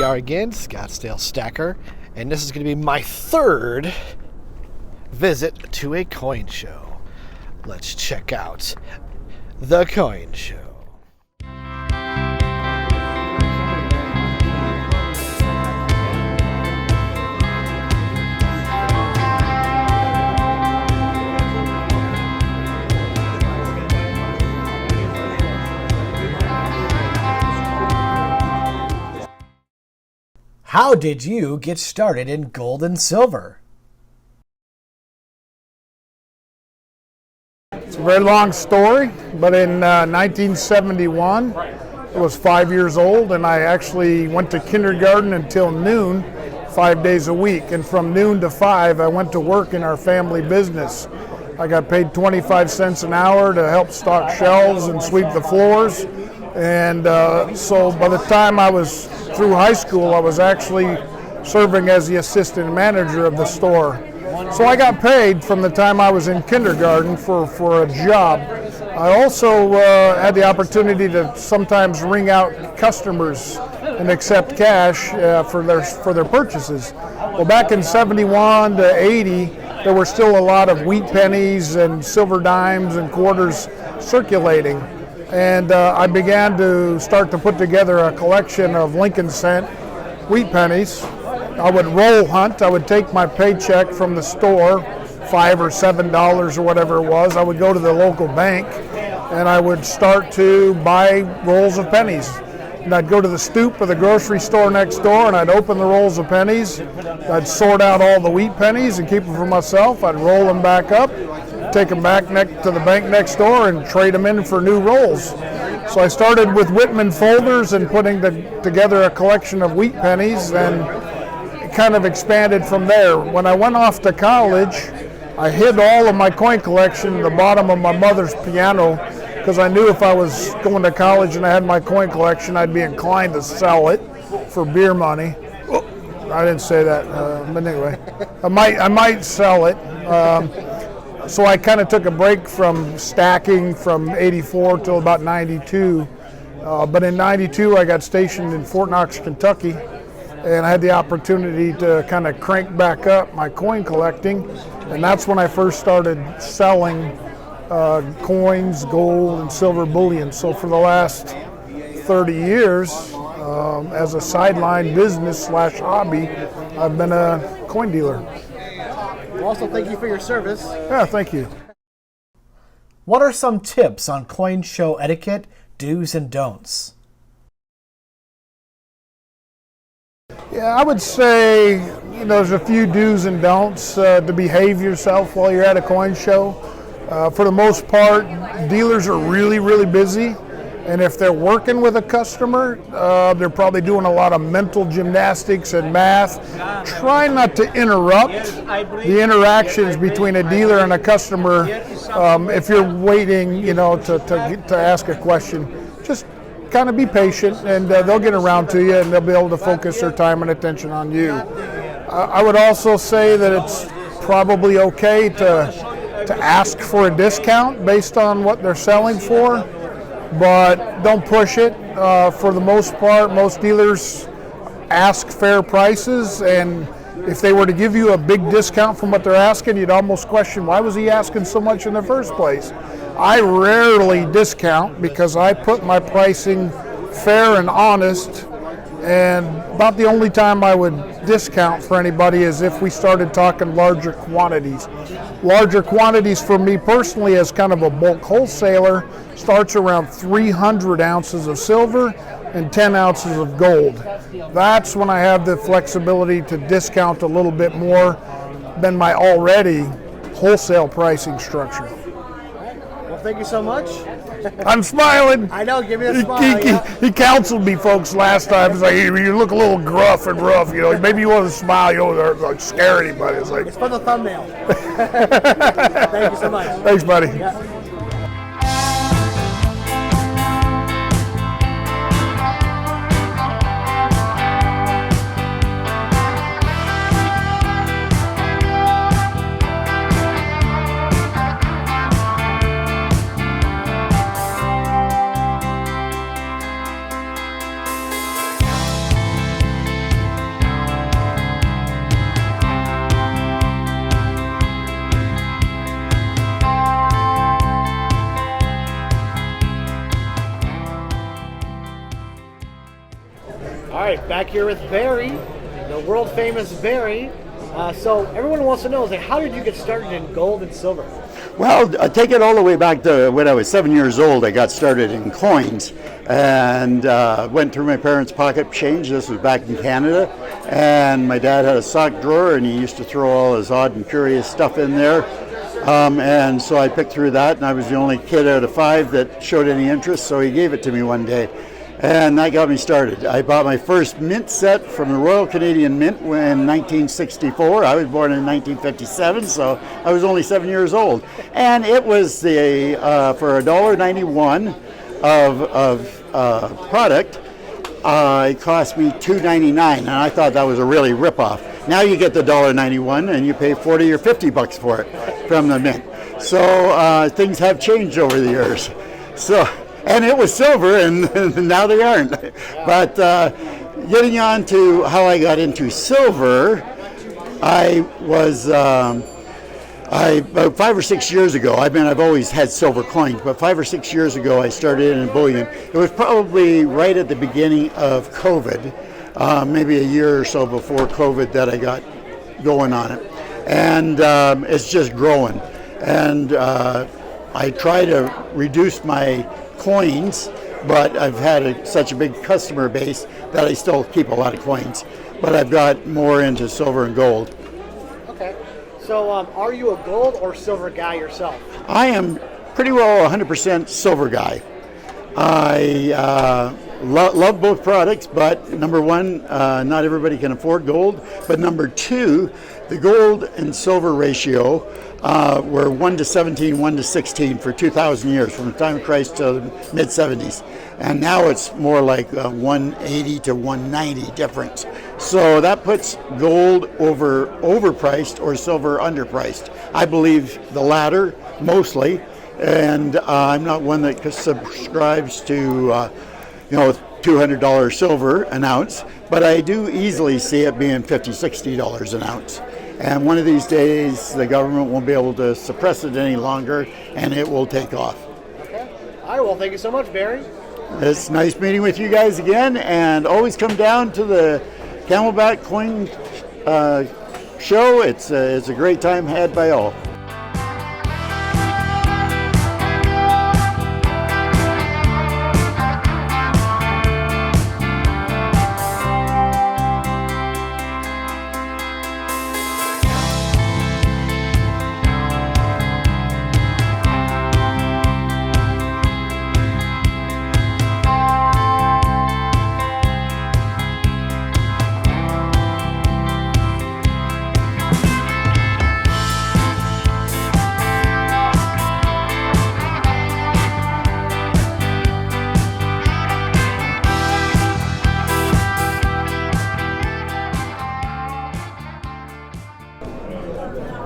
are again, Scottsdale Stacker, and this is going to be my third visit to a coin show. Let's check out the coin show. How did you get started in gold and silver? It's a very long story, but in 1971, I was 5 years old, and I actually went to kindergarten until noon, 5 days a week. And from noon to 5, I went to work in our family business. I got paid 25 cents an hour to help stock shelves and sweep the floors. And so by the time I was through high school, I was actually serving as the assistant manager of the store. So I got paid from the time I was in kindergarten for a job. I also had the opportunity to sometimes ring out customers and accept cash for their purchases. Well, back in 71 to 80, there were still a lot of wheat pennies and silver dimes and quarters circulating. And I began to start to put together a collection of Lincoln cent wheat pennies. I would roll hunt. I would take my paycheck from the store, $5 or $7 or whatever it was. I would go to the local bank and I would start to buy rolls of pennies. And I'd go to the stoop of the grocery store next door and I'd open the rolls of pennies. I'd sort out all the wheat pennies and keep them for myself. I'd roll them back up, take them back to the bank next door and trade them in for new rolls. So I started with Whitman folders and putting together a collection of wheat pennies, and it kind of expanded from there. When I went off to college, I hid all of my coin collection in the bottom of my mother's piano because I knew if I was going to college and I had my coin collection, I'd be inclined to sell it for beer money. Oh, I didn't say that, but anyway, I might sell it. So I kind of took a break from stacking from 84 till about 92. But in 92, I got stationed in Fort Knox, Kentucky, and I had the opportunity to kind of crank back up my coin collecting. And that's when I first started selling coins, gold, and silver bullion. So for the last 30 years, as a sideline business / hobby, I've been a coin dealer. Also, thank you for your service. Yeah, thank you. What are some tips on coin show etiquette, do's and don'ts? Yeah, I would say, there's a few do's and don'ts to behave yourself while you're at a coin show. For the most part, dealers are really, really busy. And if they're working with a customer, they're probably doing a lot of mental gymnastics and math. Try not to interrupt the interactions between a dealer and a customer if you're waiting, to ask a question. Just kind of be patient, and they'll get around to you, and they'll be able to focus their time and attention on you. I would also say that it's probably okay to ask for a discount based on what they're selling for. But don't push it. For the most part, most dealers ask fair prices, and if they were to give you a big discount from what they're asking, you'd almost question, why was he asking so much in the first place? I rarely discount because I put my pricing fair and honest, and about the only time I would discount for anybody is if we started talking larger quantities. Larger quantities for me personally as kind of a bulk wholesaler starts around 300 ounces of silver and 10 ounces of gold. That's when I have the flexibility to discount a little bit more than my already wholesale pricing structure. Well, thank you so much. I'm smiling. I know, give me a smile. He counseled me, folks, last time. He's like, you look a little gruff and rough, maybe you want to smile, you don't like scare anybody. It's for the thumbnail. Thank you so much. Thanks, buddy. Yeah. right, back here with Barry, the world famous Barry. So everyone wants to know, is like, how did you get started in gold and silver? Well, I take it all the way back to when I was 7 years old. I got started in coins and went through my parents' pocket change. This was back in Canada. And my dad had a sock drawer and he used to throw all his odd and curious stuff in there. And so I picked through that, and I was the only kid out of 5 that showed any interest, so he gave it to me one day. And that got me started. I bought my first mint set from the Royal Canadian Mint in 1964. I was born in 1957, so I was only 7 years old. And it was for $1.91 of product. It cost me $2.99, and I thought that was a really rip-off. Now you get the $1.91 and you pay $40 or $50 for it from the mint. So things have changed over the years. And it was silver, and now they aren't. But getting on to how I got into silver, I was about 5 or 6 years ago. I've always had silver coins, but 5 or 6 years ago I started in bullion. It was probably right at the beginning of COVID, maybe a year or so before COVID that I got going on it, and it's just growing. And I try to reduce my coins, but I've had such a big customer base that I still keep a lot of coins, but I've got more into silver and gold. Okay, so are you a gold or silver guy yourself? I am pretty well 100% silver guy. I love both products, but number one, not everybody can afford gold, but number two, the gold and silver ratio were 1 to 17, 1 to 16 for 2,000 years, from the time of Christ to the mid-70s. And now it's more like 180 to 190 difference. So that puts gold overpriced or silver underpriced. I believe the latter mostly, and I'm not one that subscribes to $200 silver an ounce, but I do easily see it being $50, $60 an ounce. And one of these days, the government won't be able to suppress it any longer, and it will take off. Okay. All right, well, thank you so much, Barry. It's nice meeting with you guys again, and always come down to the Camelback coin show. It's a great time had by all.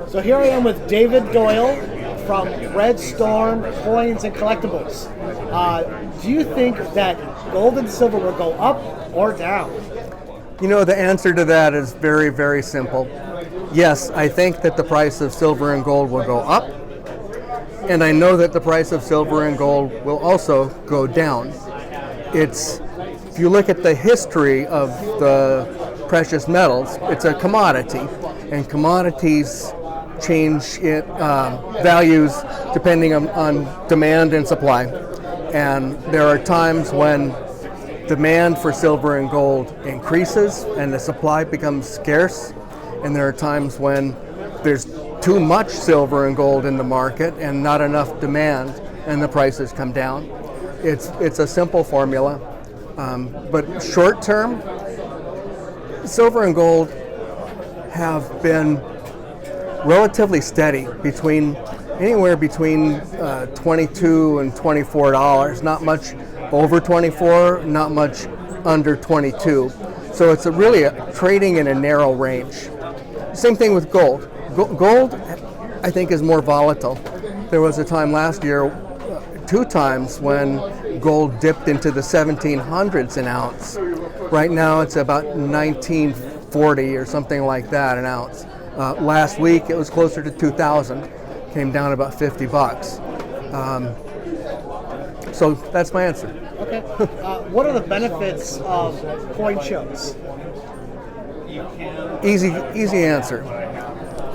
So here I am with David Doyle from Red Storm Coins and Collectibles. Do you think that gold and silver will go up or down? You know, the answer to that is very, very simple. Yes, I think that the price of silver and gold will go up, and I know that the price of silver and gold will also go down. If you look at the history of the precious metals, it's a commodity, and commodities change values depending on demand and supply. And there are times when demand for silver and gold increases and the supply becomes scarce, and there are times when there's too much silver and gold in the market and not enough demand and the prices come down. It's a simple formula, but short term, silver and gold have been relatively steady, anywhere between $22 and $24, not much over 24, not much under 22. So it's really trading in a narrow range. Same thing with gold. Gold, I think, is more volatile. There was a time last year, 2 times, when gold dipped into the 1700s an ounce. Right now it's about 1940 or something like that an ounce. Last week it was closer to 2,000, came down about $50. So that's my answer. Okay. What are the benefits of coin shows? Easy answer.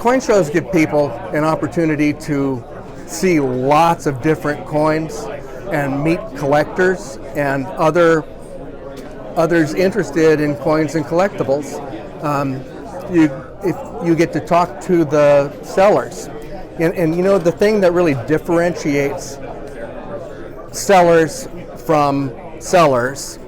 Coin shows give people an opportunity to see lots of different coins and meet collectors and others interested in coins and collectibles. If you get to talk to the sellers, and you know, the thing that really differentiates sellers from sellers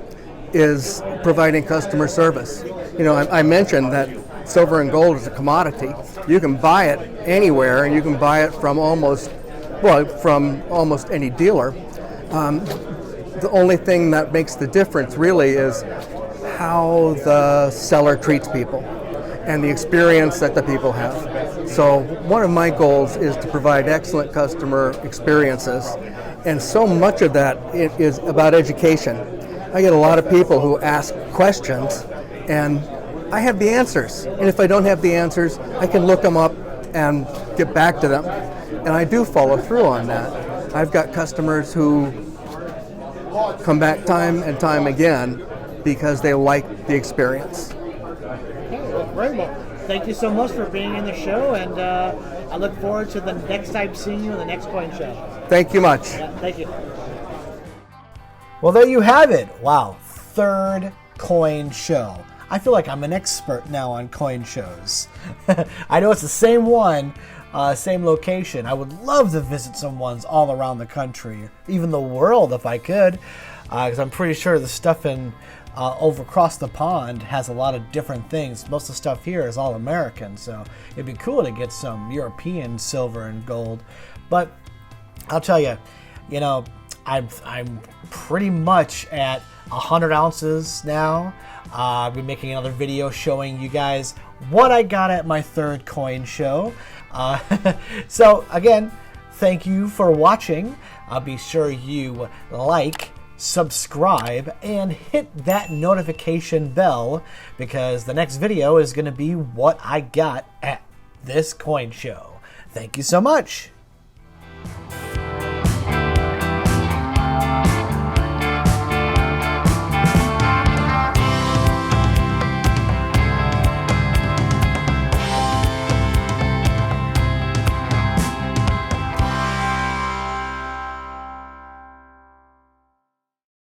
is providing customer service. You know, I mentioned that silver and gold is a commodity. You can buy it anywhere, and you can buy it from almost any dealer. The only thing that makes the difference really is how the seller treats people and the experience that the people have. So one of my goals is to provide excellent customer experiences, and so much of that is about education. I get a lot of people who ask questions, and I have the answers. And if I don't have the answers, I can look them up and get back to them. And I do follow through on that. I've got customers who come back time and time again because they like the experience. Okay, well, great. Well, thank you so much for being in the show, and I look forward to the next time seeing you in the next coin show. Thank you much. Yeah, thank you. Well, there you have it. Wow, third coin show. I feel like I'm an expert now on coin shows. I know it's the same one, same location. I would love to visit some ones all around the country, even the world if I could, because I'm pretty sure the stuff in over across the pond has a lot of different things. Most of the stuff here is all American, so it'd be cool to get some European silver and gold. But I'll tell you, you know, I'm pretty much at 100 ounces now. I'll be making another video showing you guys what I got at my third coin show. So again, thank you for watching. Be sure you like, subscribe, and hit that notification bell, because the next video is going to be what I got at this coin show. Thank you so much.